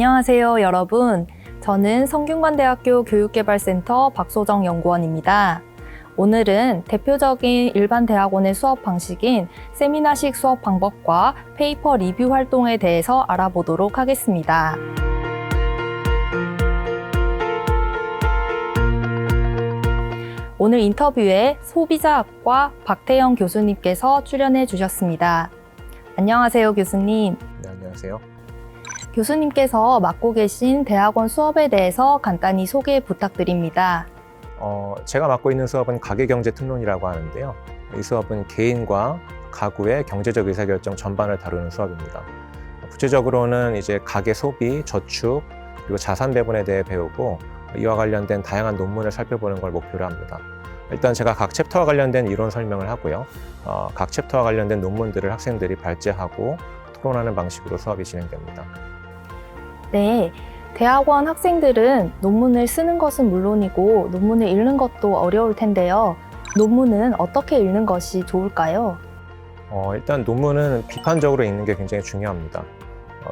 안녕하세요, 여러분. 저는 성균관대학교 교육개발센터 박소정 연구원입니다. 오늘은 대표적인 일반 대학원의 수업 방식인 세미나식 수업 방법과 페이퍼 리뷰 활동에 대해서 알아보도록 하겠습니다. 오늘 인터뷰에 소비자학과 박태영 교수님께서 출연해 주셨습니다. 안녕하세요, 교수님. 네, 안녕하세요. 교수님께서 맡고 계신 대학원 수업에 대해서 간단히 소개 부탁드립니다. 제가 맡고 있는 수업은 가계경제특론이라고 하는데요. 이 수업은 개인과 가구의 경제적 의사결정 전반을 다루는 수업입니다. 구체적으로는 이제 가계 소비, 저축, 그리고 자산 배분에 대해 배우고 이와 관련된 다양한 논문을 살펴보는 걸 목표로 합니다. 일단 제가 각 챕터와 관련된 이론 설명을 하고요. 각 챕터와 관련된 논문들을 학생들이 발제하고 토론하는 방식으로 수업이 진행됩니다. 네, 대학원 학생들은 논문을 쓰는 것은 물론이고 논문을 읽는 것도 어려울 텐데요. 논문은 어떻게 읽는 것이 좋을까요? 일단 논문은 비판적으로 읽는 게 굉장히 중요합니다.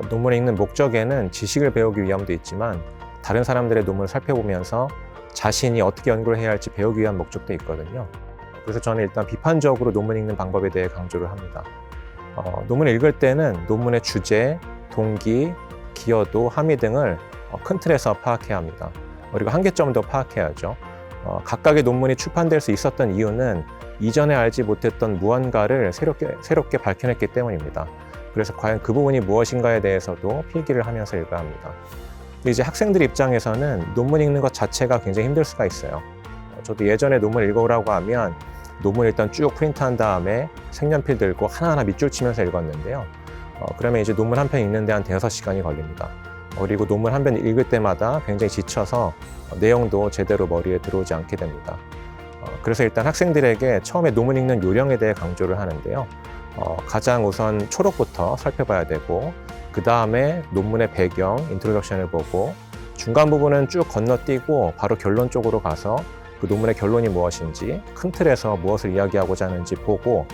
논문을 읽는 목적에는 지식을 배우기 위함도 있지만 다른 사람들의 논문을 살펴보면서 자신이 어떻게 연구를 해야 할지 배우기 위한 목적도 있거든요. 그래서 저는 일단 비판적으로 논문 읽는 방법에 대해 강조를 합니다. 논문을 읽을 때는 논문의 주제, 동기, 기여도, 함의 등을 큰 틀에서 파악해야 합니다. 그리고 한계점도 파악해야죠. 각각의 논문이 출판될 수 있었던 이유는 이전에 알지 못했던 무언가를 새롭게 밝혀냈기 때문입니다. 그래서 과연 그 부분이 무엇인가에 대해서도 필기를 하면서 읽어야 합니다. 근데 이제 학생들 입장에서는 논문 읽는 것 자체가 굉장히 힘들 수가 있어요. 저도 예전에 논문 읽어오라고 하면 논문 일단 쭉 프린트한 다음에 색연필 들고 하나하나 밑줄 치면서 읽었는데요. 그러면 이제 논문 한 편 읽는데 한 대여섯 시간이 걸립니다. 그리고 논문 한 편 읽을 때마다 굉장히 지쳐서 내용도 제대로 머리에 들어오지 않게 됩니다. 그래서 일단 학생들에게 처음에 논문 읽는 요령에 대해 강조를 하는데요. 가장 우선 초록부터 살펴봐야 되고 그 다음에 논문의 배경, 인트로덕션을 보고 중간 부분은 쭉 건너뛰고 바로 결론 쪽으로 가서 그 논문의 결론이 무엇인지 큰 틀에서 무엇을 이야기하고자 하는지 보고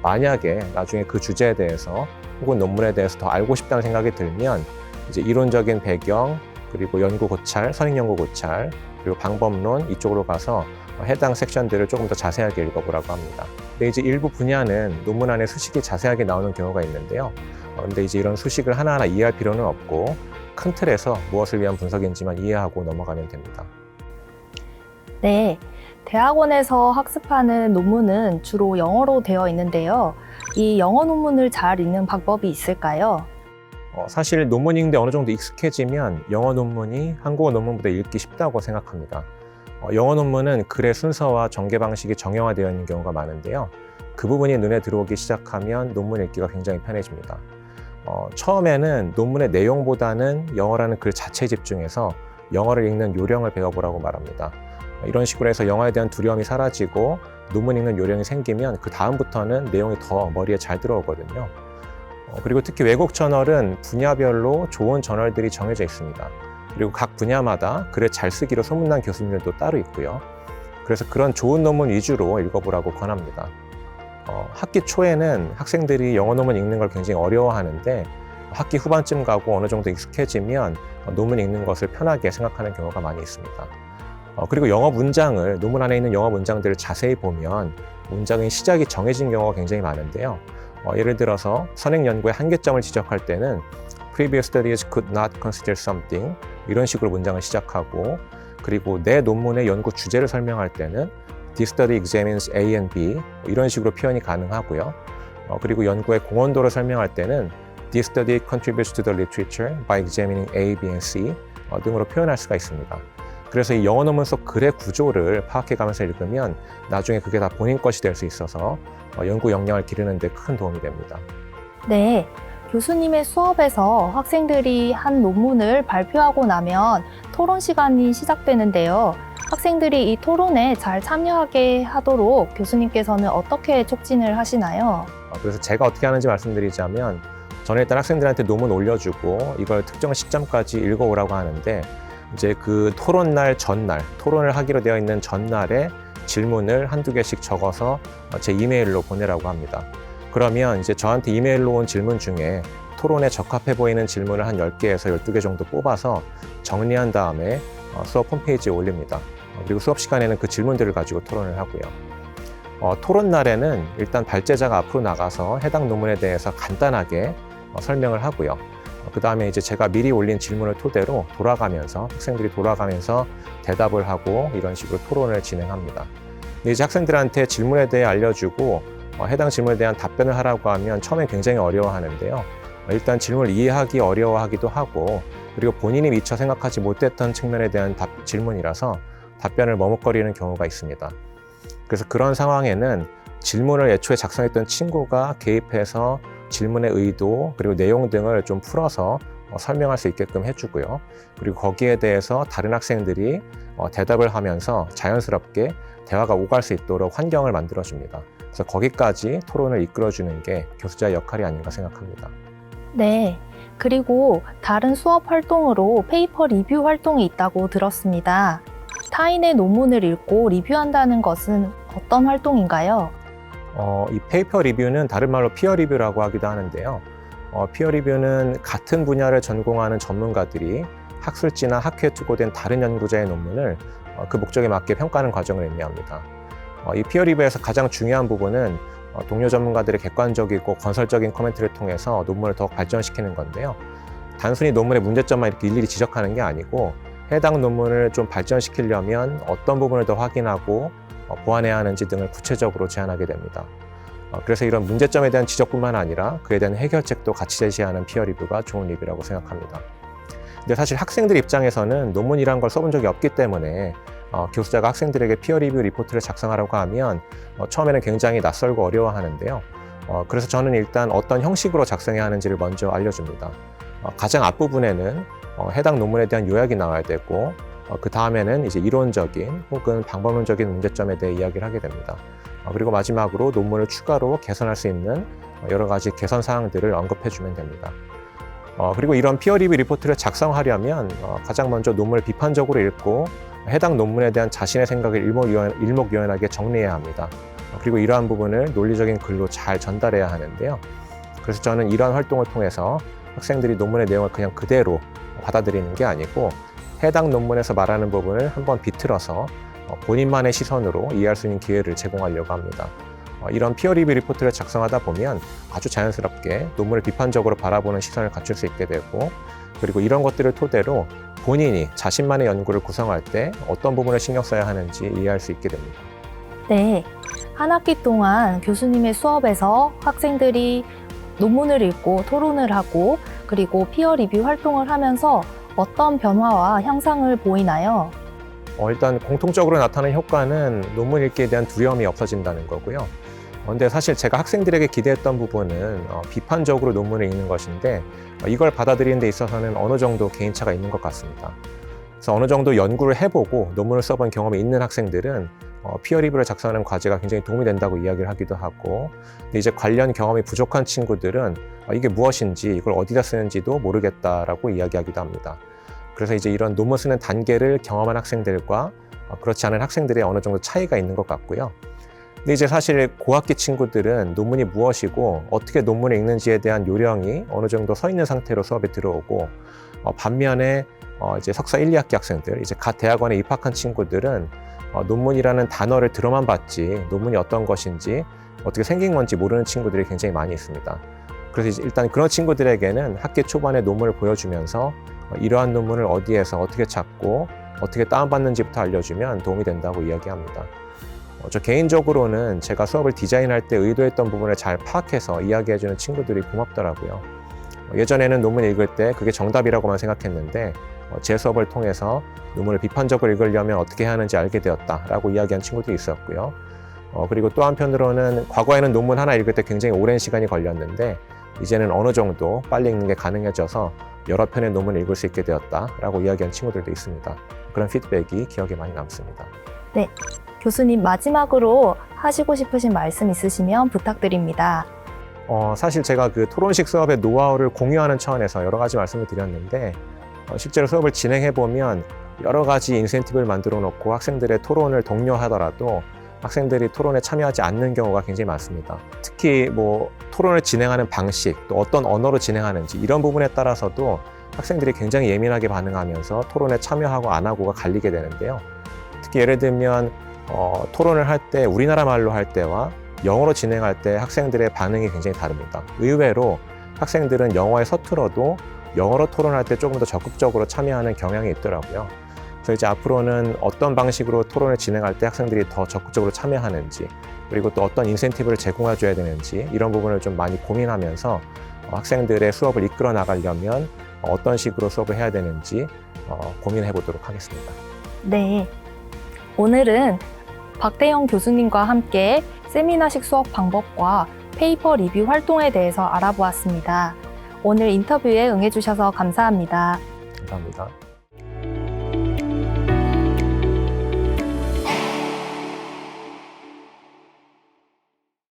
만약에 나중에 그 주제에 대해서 혹은 논문에 대해서 더 알고 싶다는 생각이 들면 이제 이론적인 배경, 그리고 연구 고찰, 선행 연구 고찰, 그리고 방법론 이쪽으로 가서 해당 섹션들을 조금 더 자세하게 읽어보라고 합니다. 근데 이제 일부 분야는 논문 안에 수식이 자세하게 나오는 경우가 있는데요. 근데 이제 이런 수식을 하나하나 이해할 필요는 없고 큰 틀에서 무엇을 위한 분석인지만 이해하고 넘어가면 됩니다. 네, 대학원에서 학습하는 논문은 주로 영어로 되어 있는데요. 이 영어 논문을 잘 읽는 방법이 있을까요? 사실 논문 읽는데 어느 정도 익숙해지면 영어 논문이 한국어 논문보다 읽기 쉽다고 생각합니다. 영어 논문은 글의 순서와 전개 방식이 정형화되어 있는 경우가 많은데요. 그 부분이 눈에 들어오기 시작하면 논문 읽기가 굉장히 편해집니다. 처음에는 논문의 내용보다는 영어라는 글 자체에 집중해서 영어를 읽는 요령을 배워보라고 말합니다. 이런 식으로 해서 영어에 대한 두려움이 사라지고 논문 읽는 요령이 생기면 그 다음부터는 내용이 더 머리에 잘 들어오거든요. 그리고 특히 외국 저널은 분야별로 좋은 저널들이 정해져 있습니다. 그리고 각 분야마다 글을 잘 쓰기로 소문난 교수님들도 따로 있고요. 그래서 그런 좋은 논문 위주로 읽어보라고 권합니다. 학기 초에는 학생들이 영어 논문 읽는 걸 굉장히 어려워하는데 학기 후반쯤 가고 어느 정도 익숙해지면 논문 읽는 것을 편하게 생각하는 경우가 많이 있습니다. 그리고 영어 문장을, 논문 안에 있는 영어 문장들을 자세히 보면 문장의 시작이 정해진 경우가 굉장히 많은데요. 예를 들어서 선행 연구의 한계점을 지적할 때는 Previous studies could not consider something 이런 식으로 문장을 시작하고 그리고 내 논문의 연구 주제를 설명할 때는 This study examines A and B 이런 식으로 표현이 가능하고요. 그리고 연구의 공헌도를 설명할 때는 This study contributes to the literature by examining A, B, and C 등으로 표현할 수가 있습니다. 그래서 이 영어 논문 속 글의 구조를 파악해가면서 읽으면 나중에 그게 다 본인 것이 될 수 있어서 연구 역량을 기르는 데 큰 도움이 됩니다. 네, 교수님의 수업에서 학생들이 한 논문을 발표하고 나면 토론 시간이 시작되는데요. 학생들이 이 토론에 잘 참여하게 하도록 교수님께서는 어떻게 촉진을 하시나요? 그래서 제가 어떻게 하는지 말씀드리자면 저는 일단 학생들한테 논문 올려주고 이걸 특정 시점까지 읽어오라고 하는데 이제 그 토론날 전날, 토론을 하기로 되어 있는 전날에 질문을 한두 개씩 적어서 제 이메일로 보내라고 합니다. 그러면 이제 저한테 이메일로 온 질문 중에 토론에 적합해 보이는 질문을 한 10개에서 12개 정도 뽑아서 정리한 다음에 수업 홈페이지에 올립니다. 그리고 수업 시간에는 그 질문들을 가지고 토론을 하고요. 토론 날에는 일단 발제자가 앞으로 나가서 해당 논문에 대해서 간단하게 설명을 하고요. 그 다음에 이제 제가 미리 올린 질문을 토대로 학생들이 돌아가면서 대답을 하고 이런 식으로 토론을 진행합니다. 근데 이제 학생들한테 질문에 대해 알려주고 해당 질문에 대한 답변을 하라고 하면 처음엔 굉장히 어려워하는데요. 일단 질문을 이해하기 어려워하기도 하고 그리고 본인이 미처 생각하지 못했던 측면에 대한 질문이라서 답변을 머뭇거리는 경우가 있습니다. 그래서 그런 상황에는 질문을 애초에 작성했던 친구가 개입해서 질문의 의도 그리고 내용 등을 좀 풀어서 설명할 수 있게끔 해주고요. 그리고 거기에 대해서 다른 학생들이 대답을 하면서 자연스럽게 대화가 오갈 수 있도록 환경을 만들어줍니다. 그래서 거기까지 토론을 이끌어주는 게 교수자의 역할이 아닌가 생각합니다. 네. 그리고 다른 수업 활동으로 페이퍼 리뷰 활동이 있다고 들었습니다. 타인의 논문을 읽고 리뷰한다는 것은 어떤 활동인가요? 이 페이퍼 리뷰는 다른 말로 피어 리뷰라고 하기도 하는데요. 피어 리뷰는 같은 분야를 전공하는 전문가들이 학술지나 학회에 투고된 다른 연구자의 논문을 그 목적에 맞게 평가하는 과정을 의미합니다. 이 피어 리뷰에서 가장 중요한 부분은 동료 전문가들의 객관적이고 건설적인 코멘트를 통해서 논문을 더욱 발전시키는 건데요. 단순히 논문의 문제점만 이렇게 일일이 지적하는 게 아니고 해당 논문을 좀 발전시키려면 어떤 부분을 더 확인하고 보완해야 하는지 등을 구체적으로 제안하게 됩니다. 그래서 이런 문제점에 대한 지적뿐만 아니라 그에 대한 해결책도 같이 제시하는 피어 리뷰가 좋은 리뷰라고 생각합니다. 근데 사실 학생들 입장에서는 논문이란 걸 써본 적이 없기 때문에 교수자가 학생들에게 피어 리뷰 리포트를 작성하라고 하면 처음에는 굉장히 낯설고 어려워하는데요. 그래서 저는 일단 어떤 형식으로 작성해야 하는지를 먼저 알려줍니다. 가장 앞부분에는 해당 논문에 대한 요약이 나와야 되고 그 다음에는 이제 이론적인 혹은 방법론적인 문제점에 대해 이야기를 하게 됩니다. 그리고 마지막으로 논문을 추가로 개선할 수 있는 여러 가지 개선 사항들을 언급해주면 됩니다. 그리고 이런 피어 리뷰 리포트를 작성하려면 가장 먼저 논문을 비판적으로 읽고 해당 논문에 대한 자신의 생각을 일목요연하게 정리해야 합니다. 그리고 이러한 부분을 논리적인 글로 잘 전달해야 하는데요. 그래서 저는 이러한 활동을 통해서 학생들이 논문의 내용을 그냥 그대로 받아들이는 게 아니고 해당 논문에서 말하는 부분을 한번 비틀어서 본인만의 시선으로 이해할 수 있는 기회를 제공하려고 합니다. 이런 피어 리뷰 리포트를 작성하다 보면 아주 자연스럽게 논문을 비판적으로 바라보는 시선을 갖출 수 있게 되고 그리고 이런 것들을 토대로 본인이 자신만의 연구를 구성할 때 어떤 부분을 신경 써야 하는지 이해할 수 있게 됩니다. 네. 한 학기 동안 교수님의 수업에서 학생들이 논문을 읽고 토론을 하고 그리고 피어 리뷰 활동을 하면서 어떤 변화와 향상을 보이나요? 일단 공통적으로 나타나는 효과는 논문 읽기에 대한 두려움이 없어진다는 거고요. 근데 사실 제가 학생들에게 기대했던 부분은 비판적으로 논문을 읽는 것인데 이걸 받아들이는 데 있어서는 어느 정도 개인차가 있는 것 같습니다. 그래서 어느 정도 연구를 해보고 논문을 써본 경험이 있는 학생들은 피어 리뷰를 작성하는 과제가 굉장히 도움이 된다고 이야기를 하기도 하고 근데 이제 관련 경험이 부족한 친구들은 이게 무엇인지 이걸 어디다 쓰는지도 모르겠다라고 이야기하기도 합니다. 그래서 이제 이런 논문 쓰는 단계를 경험한 학생들과 그렇지 않은 학생들의 어느 정도 차이가 있는 것 같고요. 근데 이제 사실 고학기 친구들은 논문이 무엇이고 어떻게 논문을 읽는지에 대한 요령이 어느 정도 서 있는 상태로 수업에 들어오고 반면에 이제 석사 1, 2학기 학생들, 이제 갓 대학원에 입학한 친구들은 논문이라는 단어를 들어만 봤지 논문이 어떤 것인지 어떻게 생긴 건지 모르는 친구들이 굉장히 많이 있습니다. 그래서 이제 일단 그런 친구들에게는 학기 초반에 논문을 보여주면서 이러한 논문을 어디에서 어떻게 찾고 어떻게 다운받는지부터 알려주면 도움이 된다고 이야기합니다. 저 개인적으로는 제가 수업을 디자인할 때 의도했던 부분을 잘 파악해서 이야기해주는 친구들이 고맙더라고요. 예전에는 논문 읽을 때 그게 정답이라고만 생각했는데 제 수업을 통해서 논문을 비판적으로 읽으려면 어떻게 해야 하는지 알게 되었다라고 이야기한 친구도 있었고요. 그리고 또 한편으로는 과거에는 논문 하나 읽을 때 굉장히 오랜 시간이 걸렸는데 이제는 어느 정도 빨리 읽는 게 가능해져서 여러 편의 논문을 읽을 수 있게 되었다라고 이야기한 친구들도 있습니다. 그런 피드백이 기억에 많이 남습니다. 네. 교수님 마지막으로 하시고 싶으신 말씀 있으시면 부탁드립니다. 사실 제가 그 토론식 수업의 노하우를 공유하는 차원에서 여러 가지 말씀을 드렸는데 실제로 수업을 진행해 보면 여러 가지 인센티브를 만들어 놓고 학생들의 토론을 독려하더라도 학생들이 토론에 참여하지 않는 경우가 굉장히 많습니다. 특히 토론을 진행하는 방식, 또 어떤 언어로 진행하는지 이런 부분에 따라서도 학생들이 굉장히 예민하게 반응하면서 토론에 참여하고 안 하고가 갈리게 되는데요. 특히 예를 들면 토론을 할 때 우리나라 말로 할 때와 영어로 진행할 때 학생들의 반응이 굉장히 다릅니다. 의외로 학생들은 영어에 서툴어도 영어로 토론할 때 조금 더 적극적으로 참여하는 경향이 있더라고요. 그래서 이제 앞으로는 어떤 방식으로 토론을 진행할 때 학생들이 더 적극적으로 참여하는지, 그리고 또 어떤 인센티브를 제공해 줘야 되는지 이런 부분을 좀 많이 고민하면서 학생들의 수업을 이끌어 나가려면 어떤 식으로 수업을 해야 되는지 고민해 보도록 하겠습니다. 네, 오늘은 박태영 교수님과 함께 세미나식 수업 방법과 페이퍼 리뷰 활동에 대해서 알아보았습니다. 오늘 인터뷰에 응해주셔서 감사합니다. 감사합니다.